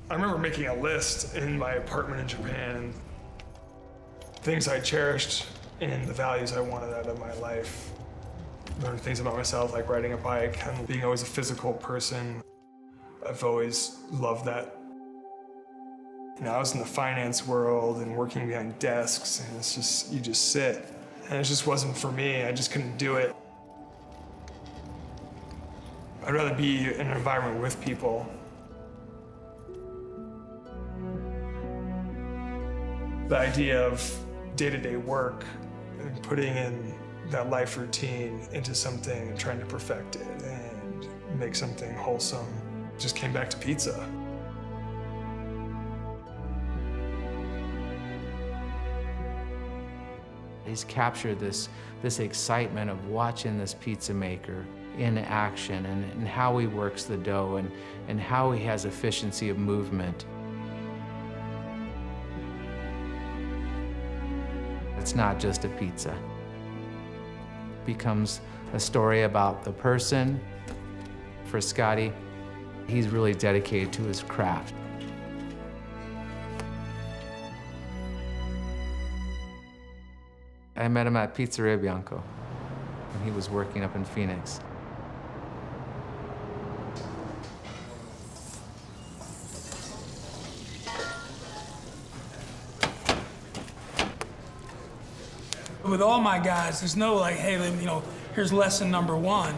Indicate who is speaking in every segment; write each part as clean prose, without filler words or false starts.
Speaker 1: I remember making a list in my apartment in Japan, things I cherished and the values I wanted out of my life. Learned things about myself, like riding a bike and being always a physical person. I've always loved that. You know, I was in the finance world and working behind desks, and it's just, you just sit. And it just wasn't for me, I just couldn't do it. I'd rather be in an environment with people. The idea of day-to-day work and putting in that life routine into something and trying to perfect it and make something wholesome just came back to pizza.
Speaker 2: He's captured this excitement of watching this pizza maker in action and how he works the dough and how he has efficiency of movement. It's not just a pizza. It becomes a story about the person. For Scotty, he's really dedicated to his craft. I met him at Pizzeria Bianco when he was working up in Phoenix.
Speaker 3: With all my guys, there's no like, hey, you know, here's lesson number 1.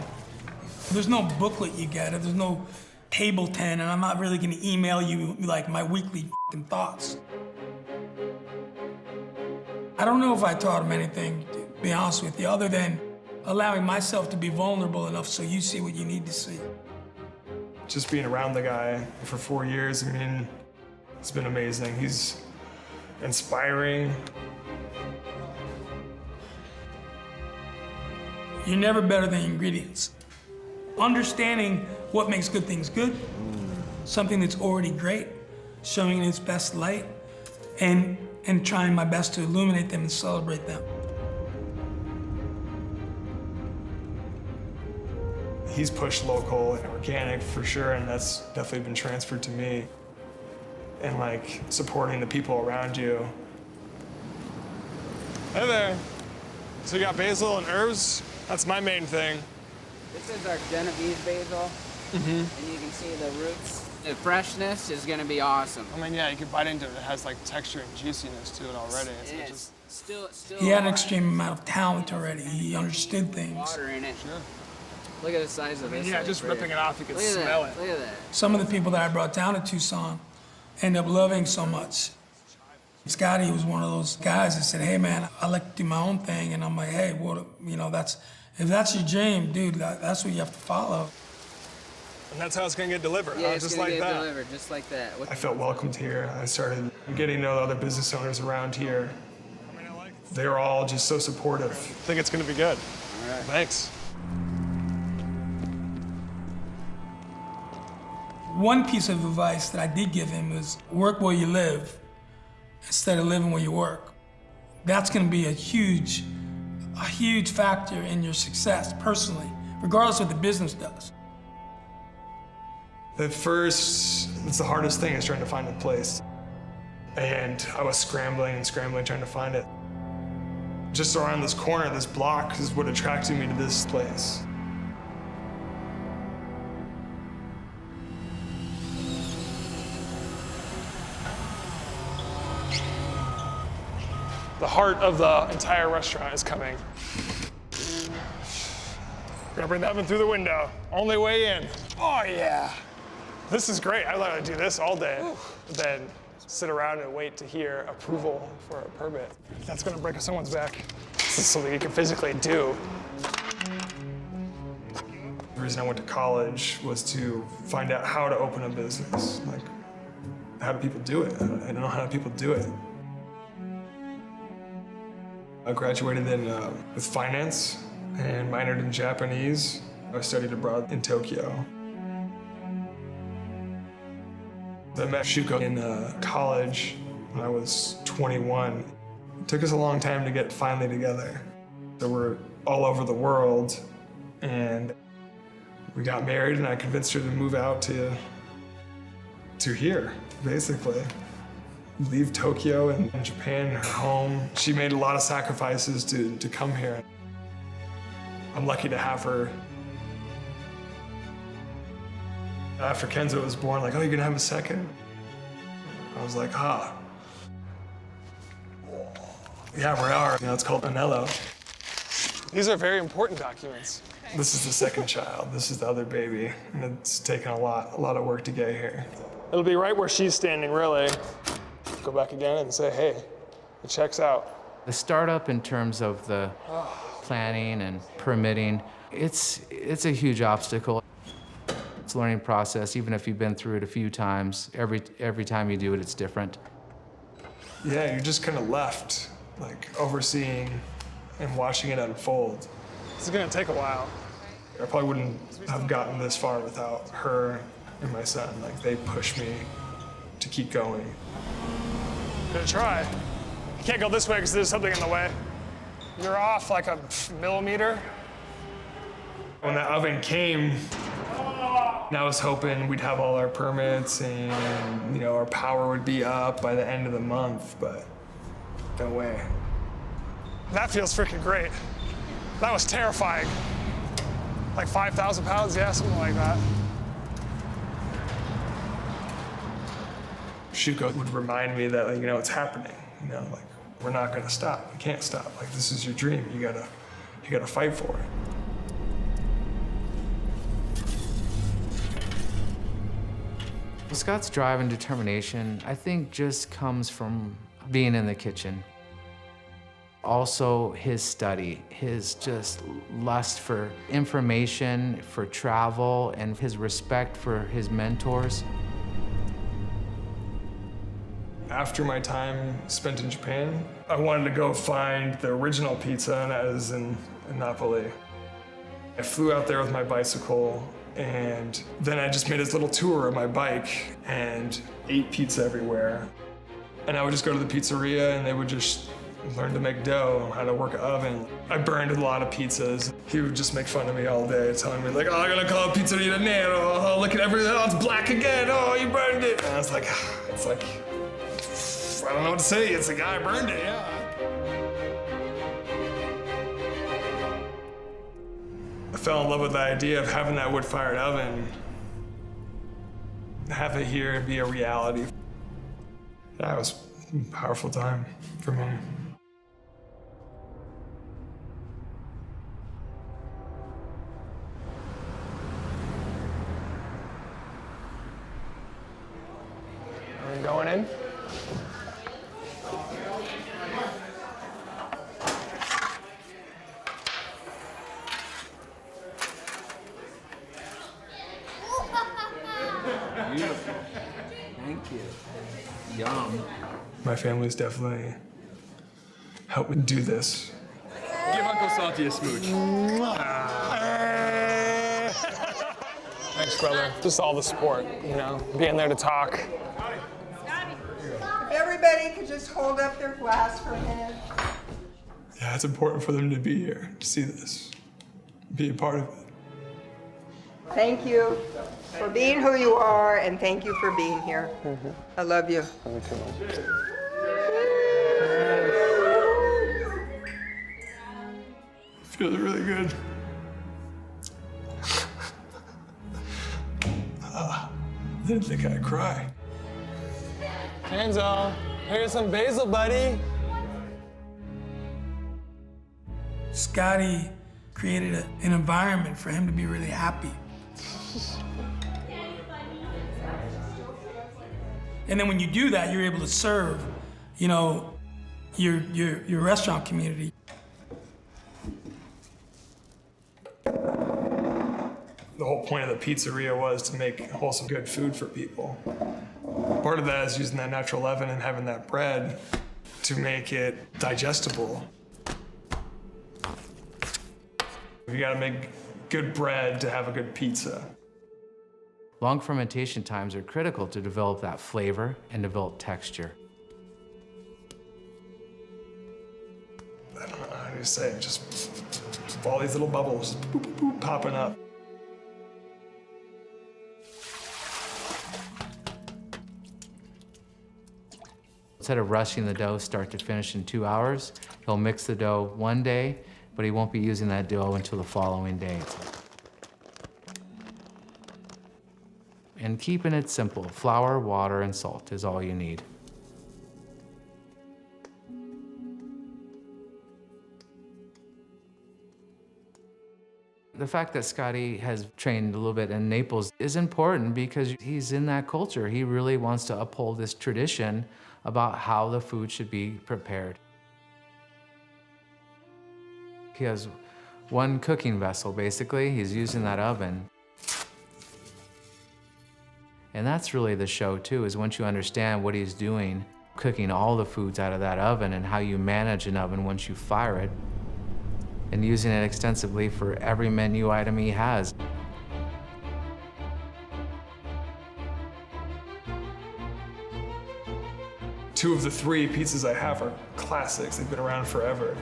Speaker 3: There's no booklet you get, there's no table 10, and I'm not really gonna email you like my weekly f***ing thoughts. I don't know if I taught him anything, to be honest with you, other than allowing myself to be vulnerable enough so you see what you need to see.
Speaker 1: Just being around the guy for 4 years, I mean, it's been amazing. He's inspiring.
Speaker 3: You're never better than ingredients. Understanding what makes good things good, something that's already great, showing it in its best light, and trying my best to illuminate them and celebrate them.
Speaker 1: He's pushed local and organic for sure, and that's definitely been transferred to me. And like supporting the people around you. Hey there. So you got basil and herbs? That's my main thing.
Speaker 4: This is our Genovese basil, and you can see the roots. The freshness is gonna be awesome.
Speaker 1: I mean, yeah, you can bite into it. It has like texture and juiciness to it already.
Speaker 4: It's still
Speaker 3: He had an
Speaker 4: hard.
Speaker 3: extreme amount of talent already. He understood things.
Speaker 4: Water in it.
Speaker 1: Sure.
Speaker 4: Look at the size of this.
Speaker 1: Yeah, just ripping it off, you can
Speaker 4: Look at
Speaker 1: smell
Speaker 4: that.
Speaker 1: it.
Speaker 4: Look at that.
Speaker 3: Some of the people that I brought down to Tucson end up loving so much. Scotty was one of those guys that said, hey man, I like to do my own thing. And I'm like, hey, what, you know, if that's your dream, dude, that's what you have to follow.
Speaker 1: And that's how it's gonna get delivered,
Speaker 4: Yeah,
Speaker 1: huh?
Speaker 4: it's
Speaker 1: Just
Speaker 4: gonna
Speaker 1: like
Speaker 4: get
Speaker 1: that.
Speaker 4: delivered just like that.
Speaker 1: I felt welcomed here. I started getting to know the other business owners around here. They were all just so supportive. I think it's gonna be good.
Speaker 4: All right.
Speaker 1: Thanks.
Speaker 3: One piece of advice that I did give him was work where you live instead of living where you work. That's gonna be a huge factor in your success personally, regardless of what the business does.
Speaker 1: At first, it's the hardest thing is trying to find a place. And I was scrambling and scrambling, trying to find it. Just around this corner, this block is what attracted me to this place. The heart of the entire restaurant is coming. Gonna bring that one through the window. Only way in. Oh yeah. This is great. I'd like to do this all day. Then sit around and wait to hear approval for a permit. That's gonna break someone's back. This is something you can physically do. The reason I went to college was to find out how to open a business. Like, how do people do it? I don't know how people do it. I graduated with finance and minored in Japanese. I studied abroad in Tokyo. I met Shuko in college when I was 21. It took us a long time to get finally together. So we're all over the world, and we got married, and I convinced her to move out to to here, basically. Leave Tokyo and Japan, her home. She made a lot of sacrifices to come here. I'm lucky to have her. After Kenzo was born, like, oh, you're gonna have a second? I was like, ah. Yeah, we are. You know, it's called Anello.
Speaker 5: These are very important documents.
Speaker 1: This is the second child. This is the other baby. And it's taken a lot of work to get here.
Speaker 5: It'll be right where she's standing, really. Go back again and say, hey, it checks out.
Speaker 2: The startup in terms of the planning and permitting, it's a huge obstacle. It's a learning process, even if you've been through it a few times. Every time you do it, it's different.
Speaker 1: Yeah, you're just kind of left, like, overseeing and watching it unfold.
Speaker 5: This is gonna take a while.
Speaker 1: I probably wouldn't have gotten this far without her and my son. Like, they pushed me to keep going.
Speaker 5: Gonna try. You can't go this way because there's something in the way. You're off like a millimeter.
Speaker 1: When the oven came, I was hoping we'd have all our permits and, you know, our power would be up by the end of the month, but no way.
Speaker 5: That feels freaking great. That was terrifying. Like 5,000 pounds, yeah, something like that.
Speaker 1: Shuko would remind me that, like, you know, it's happening. You know, like, we're not gonna stop. We can't stop. Like, this is your dream. You gotta fight for it.
Speaker 2: Scott's drive and determination, I think, just comes from being in the kitchen. Also, his study, his just lust for information, for travel, and his respect for his mentors.
Speaker 1: After my time spent in Japan, I wanted to go find the original pizza, and that is in Napoli. I flew out there with my bicycle, and then I just made this little tour of my bike and ate pizza everywhere. And I would just go to the pizzeria, and they would just learn to make dough, how to work an oven. I burned a lot of pizzas. He would just make fun of me all day, telling me, like, oh, I'm gonna call it Pizzeria Nero. Oh, look at everything. Oh, it's black again. Oh, you burned it. And I was like, it's like, I don't know what to say. It's like, I burned it, yeah. I fell in love with the idea of having that wood-fired oven, have it here and be a reality. That was a powerful time for me.
Speaker 5: Are we going in?
Speaker 4: Beautiful. Thank you. Yum.
Speaker 1: My family's definitely helped me do this.
Speaker 6: Give Uncle Salty a smooch.
Speaker 5: Thanks, brother. Just all the support, you know, being there to talk.
Speaker 7: If everybody could just hold up their glass for a minute.
Speaker 1: Yeah, it's important for them to be here, to see this, be a part of it.
Speaker 7: Thank you for being who you are, and thank you for being here. I love you.
Speaker 1: Feels really good. I didn't think I'd cry.
Speaker 5: Kenzo, here's some basil, buddy.
Speaker 3: Scotty created an environment for him to be really happy. And then when you do that, you're able to serve, you know, your restaurant community.
Speaker 1: The whole point of the pizzeria was to make wholesome, good food for people. Part of that is using that natural leaven and having that bread to make it digestible. You gotta make good bread to have a good pizza.
Speaker 2: Long fermentation times are critical to develop that flavor and develop texture.
Speaker 1: I don't know how to say it, just all these little bubbles boop, boop, boop, popping up.
Speaker 2: instead of rushing the dough start to finish in 2 hours, he'll mix the dough one day, but he won't be using that dough until the following day. And keeping it simple, flour, water, and salt is all you need. The fact that Scotty has trained a little bit in Naples is important because he's in that culture. He really wants to uphold this tradition about how the food should be prepared. He has one cooking vessel, basically. He's using that oven. And that's really the show, too, is once you understand what he's doing, cooking all the foods out of that oven and how you manage an oven once you fire it, and using it extensively for every menu item he has.
Speaker 1: Two of the three pizzas I have are classics. They've been around forever.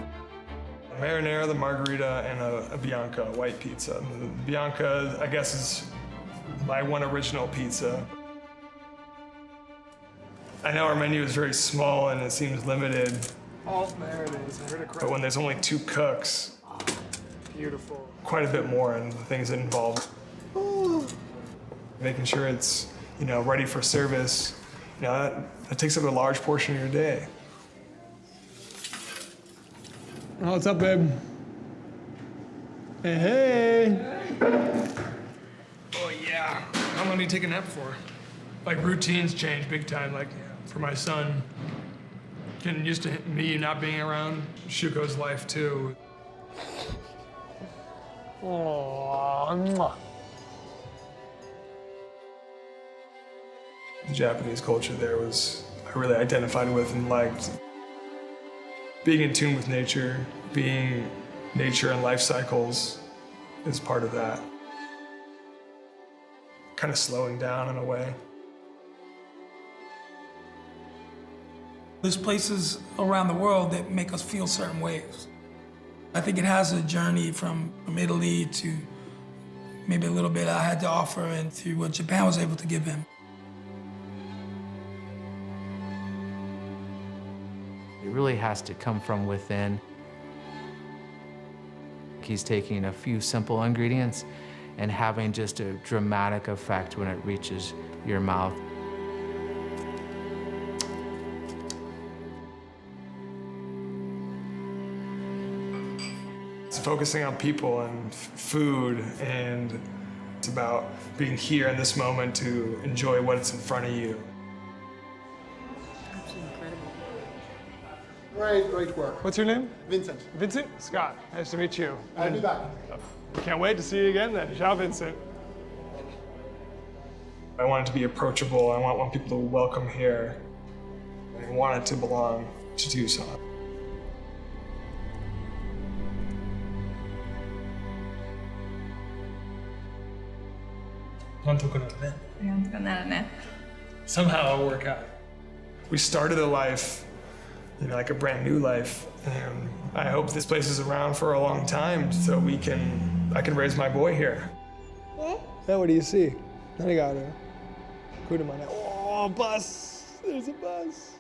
Speaker 1: A marinara, the margarita, and a Bianca, a white pizza. The Bianca, I guess, is my one original pizza. I know our menu is very small and it seems limited.
Speaker 5: Oh, there it is. I heard it
Speaker 1: But when there's only 2 cooks,
Speaker 5: Beautiful.
Speaker 1: quite a bit more in the things that involve making sure it's, ready for service. That takes up a large portion of your day.
Speaker 5: Oh, what's up, babe? Hey.
Speaker 1: Oh yeah. How long do you take a nap for? Like routines change big time. Like for my son, getting used to me not being around, Shuko's life too.
Speaker 5: Oh,
Speaker 1: The Japanese culture there I really identified with and liked. Being in tune with nature, being nature and life cycles is part of that. Kind of slowing down in a way.
Speaker 3: There's places around the world that make us feel certain ways. I think it has a journey from Italy to maybe a little bit I had to offer and to what Japan was able to give him.
Speaker 2: It really has to come from within. He's taking a few simple ingredients and having just a dramatic effect when it reaches your mouth.
Speaker 1: It's focusing on people and food, and it's about being here in this moment to enjoy what's in front of you.
Speaker 8: Great work.
Speaker 5: what's your name?
Speaker 8: Vincent,
Speaker 5: Vincent? Scott. Nice to meet you.
Speaker 8: I'll be back.
Speaker 5: Can't wait to see you again then. Ciao, Vincent.
Speaker 1: I want it to be approachable. I want people to welcome here. I want it to belong to Tucson. Somehow it'll work out. We started a life, like a brand new life, and I hope this place is around for a long time so I can raise my boy here.
Speaker 5: What do you see? Oh, bus. There's a bus.